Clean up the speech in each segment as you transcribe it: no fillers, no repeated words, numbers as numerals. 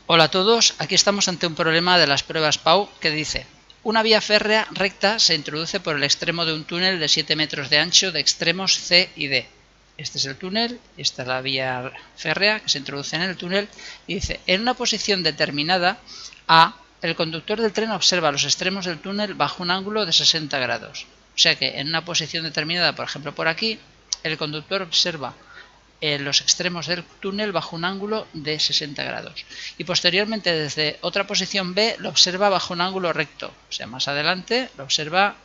Hola a todos, aquí estamos ante un problema de las pruebas PAU que dice: una vía férrea recta se introduce por el extremo de un túnel de 7 metros de ancho de extremos C y D. Este es el túnel, esta es la vía férrea que se introduce en el túnel y dice: en una posición determinada A, el conductor del tren observa los extremos del túnel bajo un ángulo de 60 grados. O sea que en una posición determinada, por ejemplo por aquí, el conductor observa los extremos del túnel bajo un ángulo de 60 grados y posteriormente desde otra posición B lo observa bajo un ángulo recto, o sea, más adelante lo observa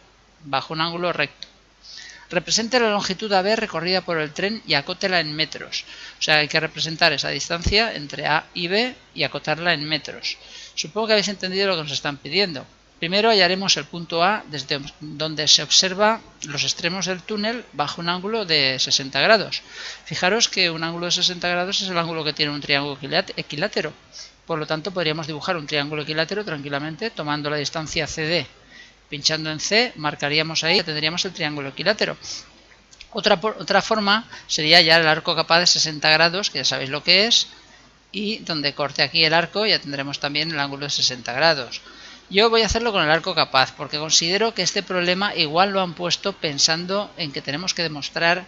bajo un ángulo recto. Represente la longitud AB recorrida por el tren y acótela en metros, o sea, hay que representar esa distancia entre A y B y acotarla en metros. Supongo que habéis entendido lo que nos están pidiendo. Primero hallaremos el punto A desde donde se observa los extremos del túnel bajo un ángulo de 60 grados. Fijaros que un ángulo de 60 grados es el ángulo que tiene un triángulo equilátero. Por lo tanto, podríamos dibujar un triángulo equilátero tranquilamente tomando la distancia CD. Pinchando en C, marcaríamos ahí y tendríamos el triángulo equilátero. Otra forma sería ya el arco capaz de 60 grados, que ya sabéis lo que es, y donde corte aquí el arco ya tendremos también el ángulo de 60 grados. Yo voy a hacerlo con el arco capaz porque considero que este problema igual lo han puesto pensando en que tenemos que demostrar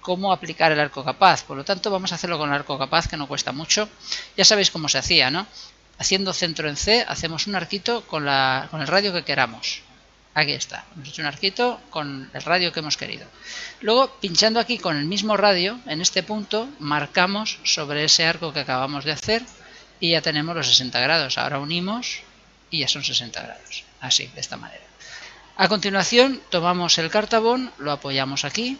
cómo aplicar el arco capaz. Por lo tanto, vamos a hacerlo con el arco capaz, que no cuesta mucho. Ya sabéis cómo se hacía, ¿no? Haciendo centro en C, hacemos un arquito con el radio que queramos. Aquí está, hemos hecho un arquito con el radio que hemos querido. Luego, pinchando aquí con el mismo radio, en este punto, marcamos sobre ese arco que acabamos de hacer y ya tenemos los 60 grados. Ahora unimos y ya son 60 grados, así, de esta manera. A continuación, tomamos el cartabón, lo apoyamos aquí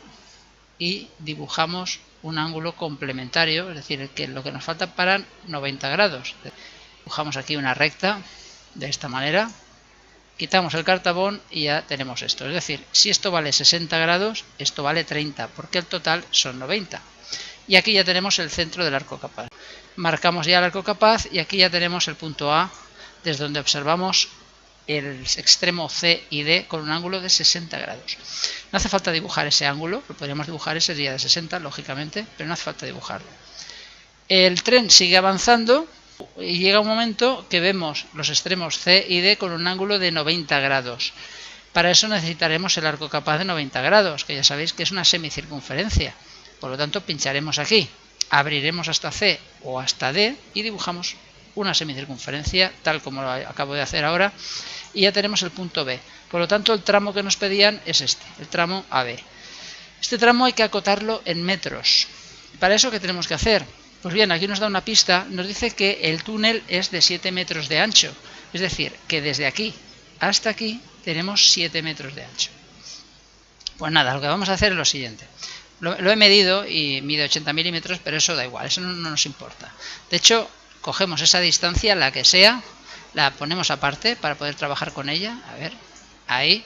y dibujamos un ángulo complementario, es decir, que lo que nos falta para 90 grados. Dibujamos aquí una recta de esta manera. Quitamos el cartabón y ya tenemos esto. Es decir, si esto vale 60 grados, esto vale 30, porque el total son 90. Y aquí ya tenemos el centro del arco capaz. Marcamos ya el arco capaz y aquí ya tenemos el punto A, desde donde observamos el extremo C y D con un ángulo de 60 grados. No hace falta dibujar ese ángulo, lo podríamos dibujar ese día de 60, lógicamente, pero no hace falta dibujarlo. El tren sigue avanzando y llega un momento que vemos los extremos C y D con un ángulo de 90 grados. Para eso necesitaremos el arco capaz de 90 grados, que ya sabéis que es una semicircunferencia. Por lo tanto, pincharemos aquí, abriremos hasta C o hasta D y dibujamos una semicircunferencia, tal como lo acabo de hacer ahora, y ya tenemos el punto B. Por lo tanto, el tramo que nos pedían es este, el tramo AB. Este tramo hay que acotarlo en metros. ¿Para eso qué tenemos que hacer? Pues bien, aquí nos da una pista, nos dice que el túnel es de 7 metros de ancho, es decir, que desde aquí hasta aquí tenemos 7 metros de ancho. Pues nada, lo que vamos a hacer es lo siguiente. Lo he medido y mide 80 milímetros, pero eso da igual, eso no nos importa. De hecho, cogemos esa distancia, la que sea, la ponemos aparte para poder trabajar con ella, a ver, ahí,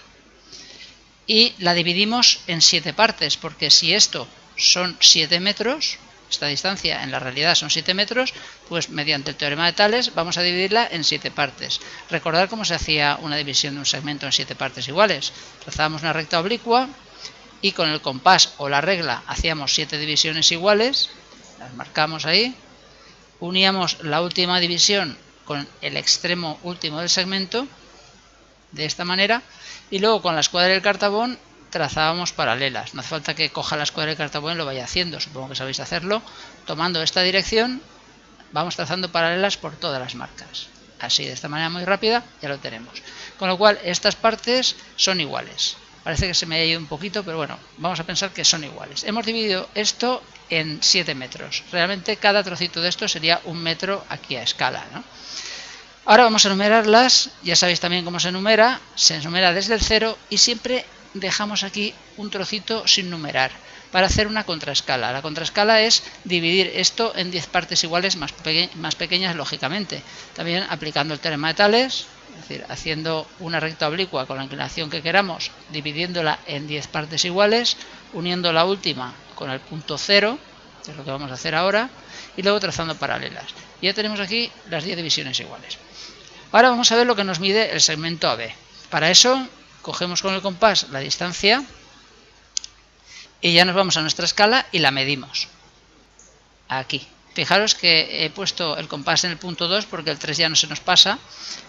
y la dividimos en 7 partes, porque si esto son 7 metros, esta distancia en la realidad son 7 metros, pues mediante el teorema de Tales vamos a dividirla en 7 partes. Recordad cómo se hacía una división de un segmento en 7 partes iguales. Trazábamos una recta oblicua y con el compás o la regla hacíamos 7 divisiones iguales, las marcamos ahí, uníamos la última división con el extremo último del segmento, de esta manera, y luego con la escuadra del cartabón trazábamos paralelas. No hace falta que coja la escuadra del cartabón y lo vaya haciendo, supongo que sabéis hacerlo. Tomando esta dirección vamos trazando paralelas por todas las marcas. Así, de esta manera muy rápida, ya lo tenemos. Con lo cual, estas partes son iguales. Parece que se me ha ido un poquito, pero bueno, vamos a pensar que son iguales. Hemos dividido esto en 7 metros. Realmente cada trocito de esto sería 1 metro aquí a escala, ¿no? Ahora vamos a numerarlas. Ya sabéis también cómo se numera desde el 0 y siempre dejamos aquí un trocito sin numerar para hacer una contraescala. La contraescala es dividir esto en 10 partes iguales más pequeñas, lógicamente. También aplicando el teorema de Tales, es decir, haciendo una recta oblicua con la inclinación que queramos, dividiéndola en 10 partes iguales, uniendo la última con el punto 0, que es lo que vamos a hacer ahora, y luego trazando paralelas. Y ya tenemos aquí las 10 divisiones iguales. Ahora vamos a ver lo que nos mide el segmento AB. Para eso cogemos con el compás la distancia y ya nos vamos a nuestra escala y la medimos. Aquí. Fijaros que he puesto el compás en el punto 2 porque el 3 ya no se nos pasa,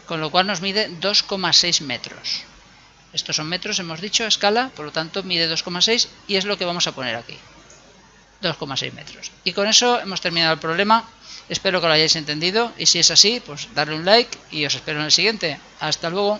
con lo cual nos mide 2,6 metros. Estos son metros, hemos dicho, a escala, por lo tanto mide 2,6 y es lo que vamos a poner aquí. 2,6 metros. Y con eso hemos terminado el problema. Espero que lo hayáis entendido y si es así, pues darle un like y os espero en el siguiente. Hasta luego.